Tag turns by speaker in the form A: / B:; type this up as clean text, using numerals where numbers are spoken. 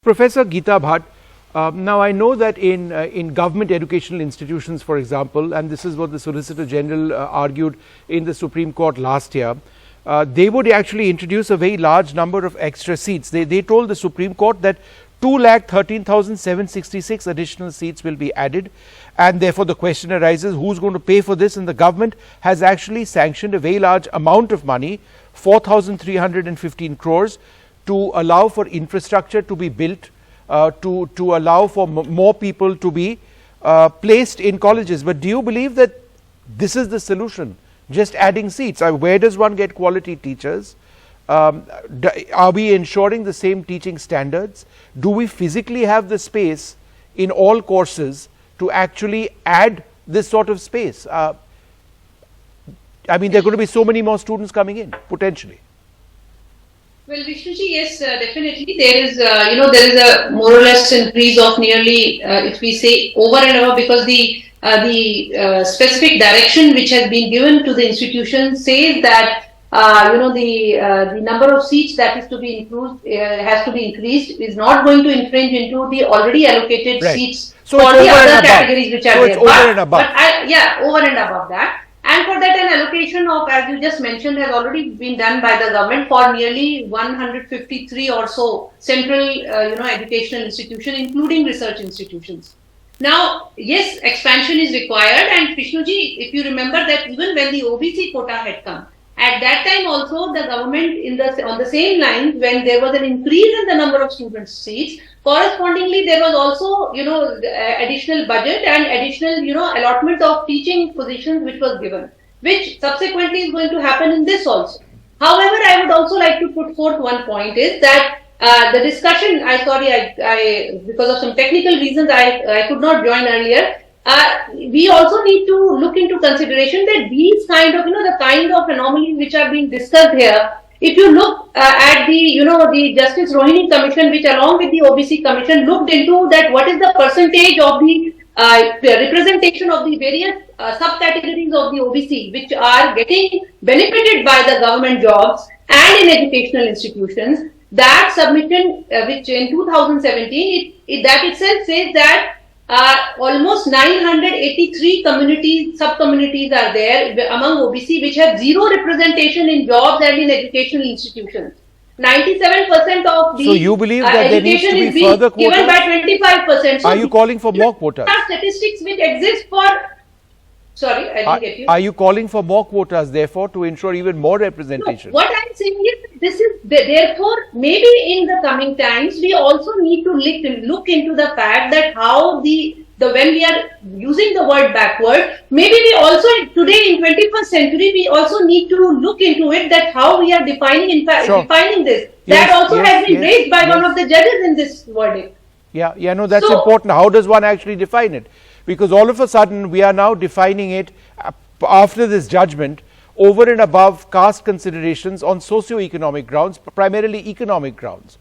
A: Professor Geeta Bhatt, now I know that in government educational institutions, for example, and this is what the Solicitor General argued in the Supreme Court last year, they would actually introduce a very large number of extra seats. They told the Supreme Court that 2,13,766 additional seats will be added, and therefore the question arises, who's going to pay for this? And the government has actually sanctioned a very large amount of money, 4,315 crores, to allow for infrastructure to be built, to allow for more people to be placed in colleges. But do you believe that this is the solution, just adding seats? Where does one get quality teachers? Are we ensuring the same teaching standards? Do we physically have the space in all courses to actually add this sort of space? I mean, there are going to be so many more students coming in, potentially.
B: Well, Vishnuji, yes, definitely. There is, there is a more or less increase of nearly, if we say over and above, because the specific direction which has been given to the institution says that, the number of seats that is to be improved, has to be increased, is not going to infringe into the already allocated seats for the other categories which are there.
A: Over and above.
B: Over and above that. And for that, an allocation of, as you just mentioned, has already been done by the government for nearly 153 or so central, educational institutions, including research institutions. Now, yes, expansion is required. And Vishnuji, if you remember that even when the OBC quota had come, at that time also the government on the same lines, when there was an increase in the number of student seats, correspondingly there was also, additional budget and additional, allotment of teaching positions which was given, which subsequently is going to happen in this also. However, I would also like to put forth one point is that the discussion, because of some technical reasons, I could not join earlier. We also need to look into consideration that these kind of, the kind of anomalies which are being discussed here, if you look at the, the Justice Rohini Commission, which along with the OBC Commission looked into that what is the percentage of the representation of the various subcategories of the OBC which are getting benefited by the government jobs and in educational institutions, that submission which in 2017, that itself says that almost 983 sub-communities are there among OBC which have zero representation in jobs and in educational institutions. 97% of the
A: so you believe that there needs to be further quotas?
B: Given by 25%. So
A: are you calling for more quotas?
B: Statistics which exist for... Sorry, I didn't get you.
A: Are you calling for more quotas, therefore, to ensure even more representation?
B: No, what I'm saying is, therefore, maybe in the coming times, we also need to look into the fact that how when we are using the word backward, maybe we also, today in 21st century, we also need to look into it, that how we are defining this. That also has been raised by one of the judges in this verdict.
A: No, that's important. How does one actually define it? Because all of a sudden we are now defining it after this judgment over and above caste considerations on socio-economic grounds, primarily economic grounds.